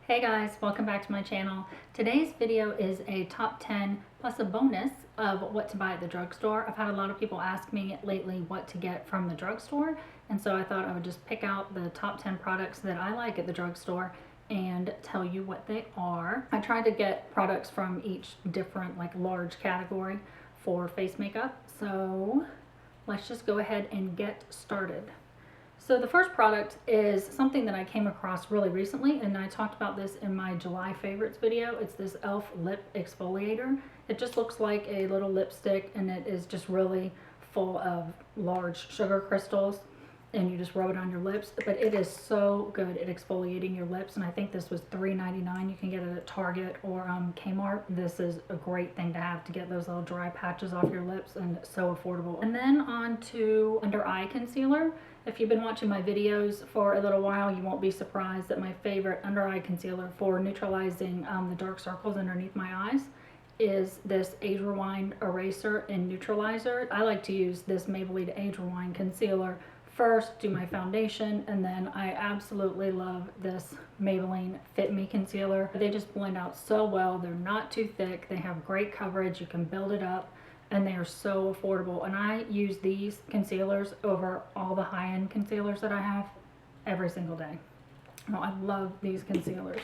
Hey guys, welcome back to my channel. Today's video is a top 10 plus a bonus of what to buy at the drugstore. I've had a lot of people ask me lately what to get from the drugstore, and so I thought I would just pick out the top 10 products that I like at the drugstore and tell you what they are. I tried to get products from each different large category for face makeup, so let's just go ahead and get started. So the first product is something that I came across really recently, and I talked about this in my July favorites video. It's this e.l.f. Lip Exfoliator. It just looks like a little lipstick, and it is just really full of large sugar crystals, and you just rub it on your lips. But it is so good at exfoliating your lips, and I think this was $3.99. You can get it at Target or Kmart. This is a great thing to have to get those little dry patches off your lips, and so affordable. And then on to under eye concealer. If you've been watching my videos for a little while, you won't be surprised that my favorite under eye concealer for neutralizing the dark circles underneath my eyes is this Age Rewind Eraser in Neutralizer. I like to use this Maybelline Age Rewind concealer first, do my foundation, and then I absolutely love this Maybelline Fit Me Concealer. They just blend out so well. They're not too thick. They have great coverage. You can build it up, and they are so affordable. And I use these concealers over all the high-end concealers that I have every single day. Oh, I love these concealers.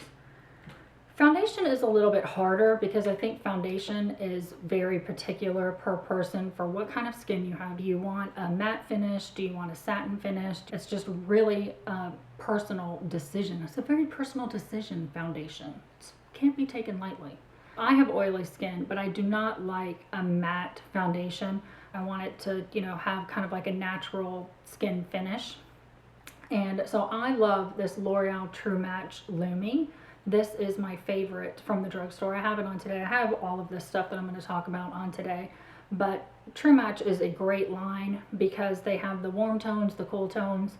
Foundation is a little bit harder because I think foundation is very particular per person for what kind of skin you have. Do you want a matte finish? Do you want a satin finish? It's just really a personal decision. It's a very personal decision, foundation. It can't be taken lightly. I have oily skin, but I do not like a matte foundation. I want it to, have kind of like a natural skin finish. And so I love this L'Oreal True Match Lumi. This is my favorite from the drugstore. I have it on today. I have all of this stuff that I'm going to talk about on today. But True Match is a great line because they have the warm tones, the cool tones,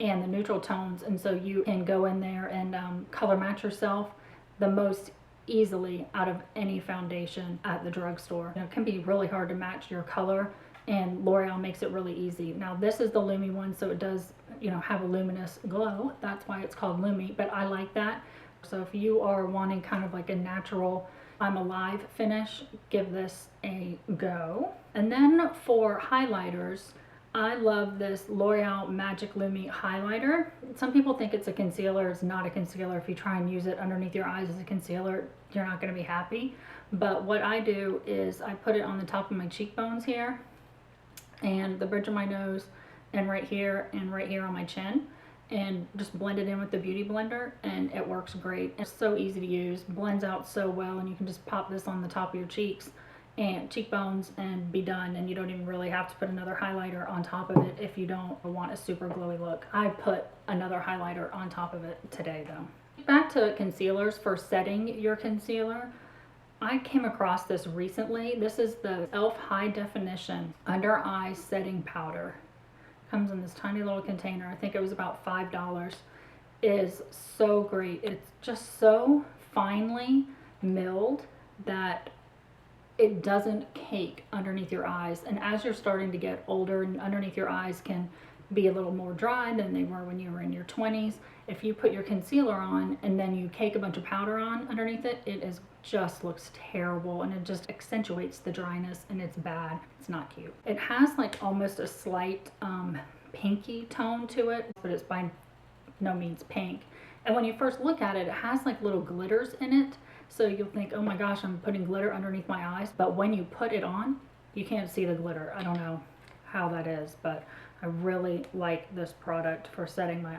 and the neutral tones. And so you can go in there and color match yourself the most easily out of any foundation at the drugstore. It can be really hard to match your color, and L'Oreal makes it really easy. Now this is the Lumi one, so it does have a luminous glow. That's why it's called Lumi, but I like that. So if you are wanting kind of like a natural I'm alive finish, give this a go. And then for highlighters, I love this L'Oreal Magic Lumi highlighter. Some people think it's a concealer. It's not a concealer. If you try and use it underneath your eyes as a concealer, you're not going to be happy. But what I do is I put it on the top of my cheekbones here, and the bridge of my nose, and right here on my chin, and just blend it in with the Beauty Blender, and it works great. It's so easy to use, blends out so well, and you can just pop this on the top of your cheeks and cheekbones and be done, and you don't even really have to put another highlighter on top of it if you don't want a super glowy look. I put another highlighter on top of it today though. Back to concealers for setting your concealer. I came across this recently. This is the e.l.f. High Definition Under Eye Setting Powder. Comes in this tiny little container. I think it was about $5. It is so great. It's just so finely milled that it doesn't cake underneath your eyes. And as you're starting to get older and underneath your eyes can be a little more dry than they were when you were in your 20s, if you put your concealer on and then you cake a bunch of powder on underneath it, it is just looks terrible, and it just accentuates the dryness, and it's bad. It's not cute. It has like almost a slight pinky tone to it, but it's by no means pink. And when you first look at it, it has like little glitters in it. So you'll think, oh my gosh, I'm putting glitter underneath my eyes. But when you put it on, you can't see the glitter. I don't know how that is, but I really like this product for setting my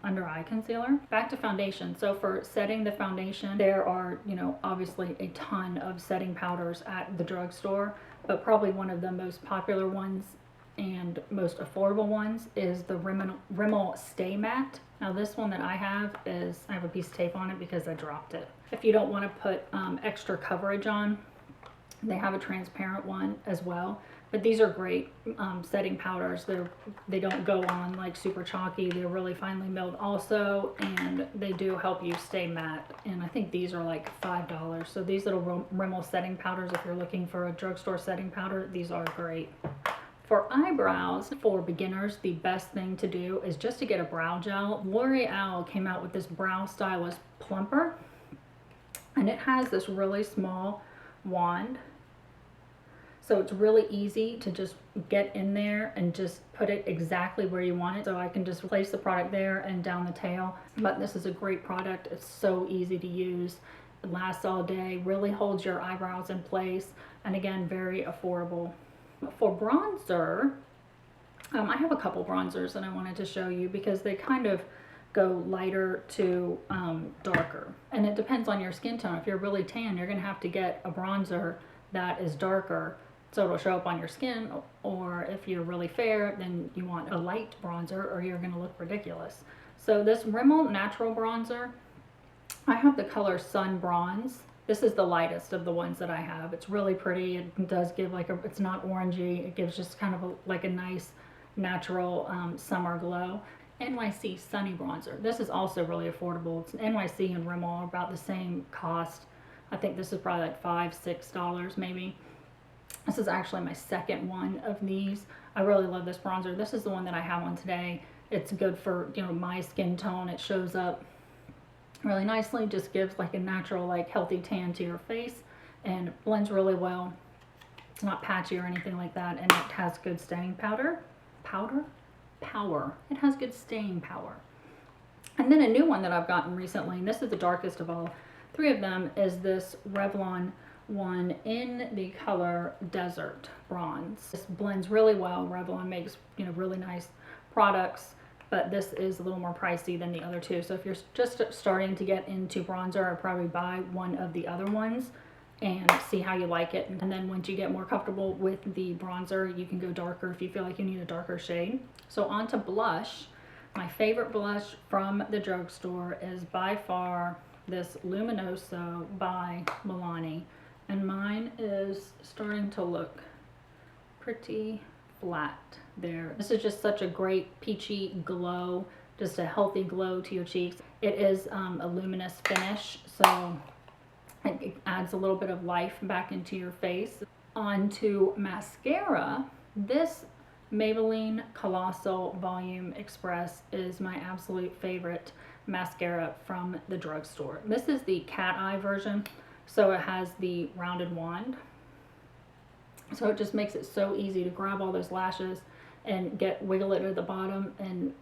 under eye concealer. Back to foundation. So for setting the foundation, there are, obviously a ton of setting powders at the drugstore, but probably one of the most popular ones and most affordable ones is the Rimmel Stay Matte. Now this one that I have a piece of tape on it because I dropped it. If you don't want to put extra coverage on, they have a transparent one as well. But these are great setting powders. They don't go on like super chalky. They're really finely milled also, and they do help you stay matte. And I think these are like $5. So these little Rimmel setting powders, if you're looking for a drugstore setting powder, these are great. For eyebrows, for beginners, the best thing to do is just to get a brow gel. L'Oreal came out with this brow stylist Plumper, and it has this really small wand. So it's really easy to just get in there and just put it exactly where you want it. So I can just place the product there and down the tail. But this is a great product. It's so easy to use. It lasts all day, really holds your eyebrows in place, and again, very affordable. For bronzer, I have a couple bronzers that I wanted to show you because they kind of go lighter to darker. And it depends on your skin tone. If you're really tan, you're gonna have to get a bronzer that is darker so it'll show up on your skin, or if you're really fair, then you want a light bronzer or you're gonna look ridiculous. So this Rimmel natural bronzer, I have the color Sun Bronze. This is the lightest of the ones that I have. It's really pretty. It does give like a, it's not orangey. It gives just kind of like a nice natural summer glow. NYC Sunny Bronzer. This is also really affordable. It's NYC and Rimmel are about the same cost. I think this is probably like $5, $6 maybe. This is actually my second one of these. I really love this bronzer. This is the one that I have on today. It's good for, you know, my skin tone. It shows up really nicely, just gives like a natural, like healthy tan to your face, and blends really well. It's not patchy or anything like that, and it has good staying power. It has good staying power. And then a new one that I've gotten recently, and this is the darkest of all three of them, is this Revlon one in the color Desert Bronze. This blends really well. Revlon makes, you know, really nice products, but this is a little more pricey than the other two. So if you're just starting to get into bronzer, I'd probably buy one of the other ones and see how you like it. And then once you get more comfortable with the bronzer, you can go darker if you feel like you need a darker shade. So on to blush. My favorite blush from the drugstore is by far this Luminoso by Milani. And mine is starting to look pretty flat there. This is just such a great peachy glow, just a healthy glow to your cheeks. It is a luminous finish, so it adds a little bit of life back into your face. On to mascara. This Maybelline Colossal Volume Express is my absolute favorite mascara from the drugstore. This is the cat eye version, so it has the rounded wand. So it just makes it so easy to grab all those lashes and wiggle it at the bottom and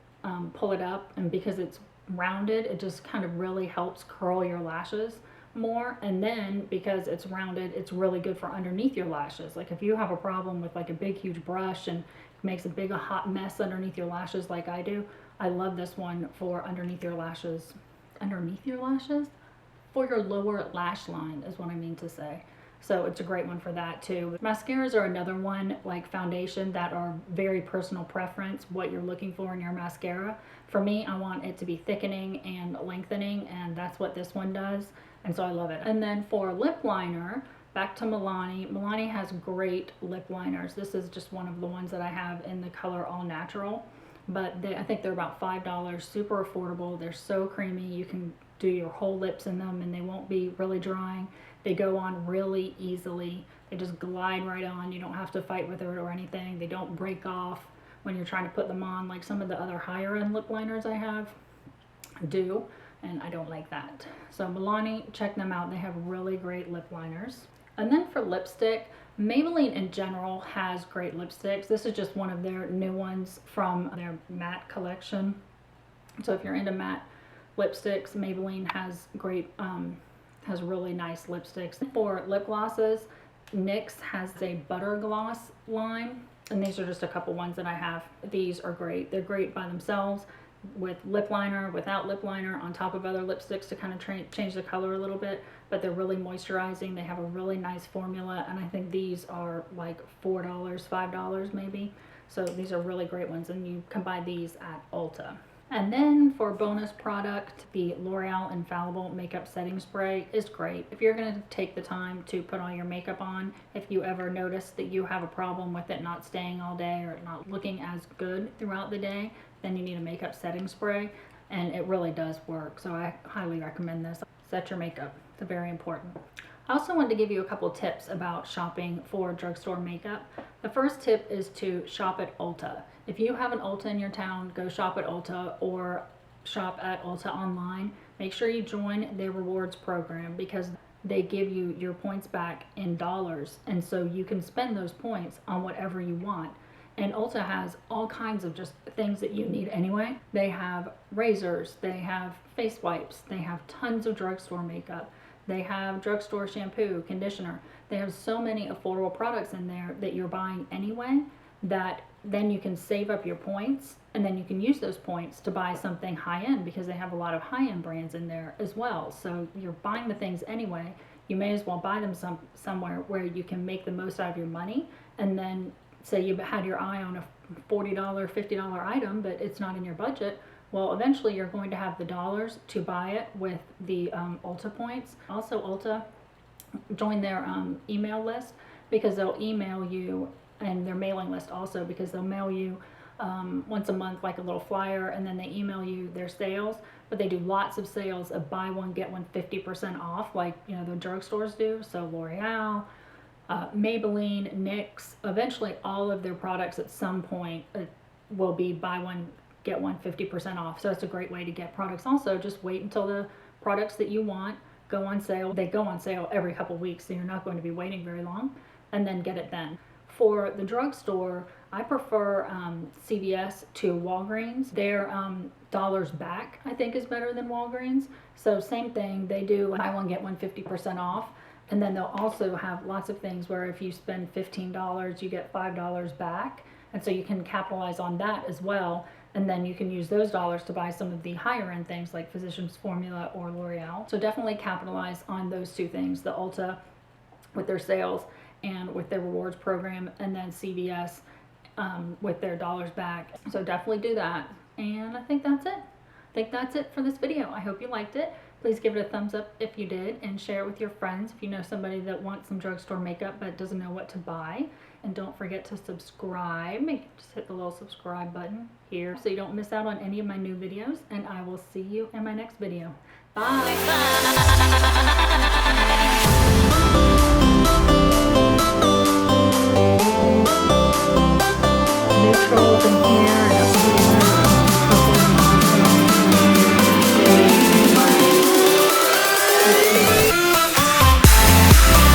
pull it up. And because it's rounded, it just kind of really helps curl your lashes more. And then because it's rounded, it's really good for underneath your lashes. Like if you have a problem with like a big huge brush and it makes a big hot mess underneath your lashes like I do, I love this one for underneath your lashes. Underneath your lashes? For your lower lash line is what I mean to say. So it's a great one for that too. Mascaras are another one, like foundation, that are very personal preference, what you're looking for in your mascara. For me, I want it to be thickening and lengthening, and that's what this one does, and so I love it. And then for lip liner, back to Milani. Milani has great lip liners. This is just one of the ones that I have in the color All Natural, but I think they're about $5, super affordable. They're so creamy. You can do your whole lips in them and they won't be really drying. They go on really easily. They just glide right on. You don't have to fight with it or anything. They don't break off when you're trying to put them on like some of the other higher end lip liners I have do, and I don't like that. So Milani, check them out. They have really great lip liners. And then for lipstick, Maybelline in general has great lipsticks. This is just one of their new ones from their matte collection. So if you're into matte lipsticks, Maybelline has great, has really nice lipsticks. For lip glosses, NYX has a Buttergloss line, and these are just a couple ones that I have. These are great. They're great by themselves, with lip liner, without lip liner, on top of other lipsticks to kind of change the color a little bit, but they're really moisturizing. They have a really nice formula, and I think these are like $4, $5 maybe. So these are really great ones, and you can buy these at Ulta. And then for bonus product, the L'Oreal Infallible Makeup Setting Spray is great. If you're going to take the time to put all your makeup on, if you ever notice that you have a problem with it not staying all day or not looking as good throughout the day, then you need a makeup setting spray, and it really does work. So I highly recommend this. Set your makeup. It's very important. I also wanted to give you a couple tips about shopping for drugstore makeup. The first tip is to shop at Ulta. If you have an Ulta in your town, go shop at Ulta or shop at Ulta online. Make sure you join their rewards program because they give you your points back in dollars, and so you can spend those points on whatever you want. And Ulta has all kinds of just things that you need anyway. They have razors, they have face wipes, they have tons of drugstore makeup, they have drugstore shampoo, conditioner. They have so many affordable products in there that you're buying anyway that then you can save up your points, and then you can use those points to buy something high-end because they have a lot of high-end brands in there as well. So you're buying the things anyway. You may as well buy them somewhere where you can make the most out of your money. And then say you had your eye on a $40, $50 item, but it's not in your budget. Well, eventually you're going to have the dollars to buy it with the Ulta points. Also, Ulta, join their email list because they'll email you, and their mailing list also, because they'll mail you once a month like a little flyer, and then they email you their sales. But they do lots of sales of buy one get one 50% off, like the drugstores do. So Loreal, Maybelline, NYX, eventually all of their products at some point will be buy one get one 50% off. So it's a great way to get products. Also, just wait until the products that you want go on sale. They go on sale every couple weeks, so you're not going to be waiting very long, and then get it then. For the drugstore, I prefer CVS to Walgreens. Their dollars back, I think, is better than Walgreens. So same thing, they do buy one get one 50% off. And then they'll also have lots of things where if you spend $15, you get $5 back. And so you can capitalize on that as well. And then you can use those dollars to buy some of the higher end things like Physicians Formula or L'Oreal. So definitely capitalize on those two things, the Ulta with their sales and with their rewards program, and then CVS with their dollars back. So definitely do that. And I think that's it for this video. I hope you liked it. Please give it a thumbs up if you did, and share it with your friends if you know somebody that wants some drugstore makeup but doesn't know what to buy. And don't forget to subscribe. Just hit the little subscribe button here so you don't miss out on any of my new videos, and I will see you in my next video. Bye!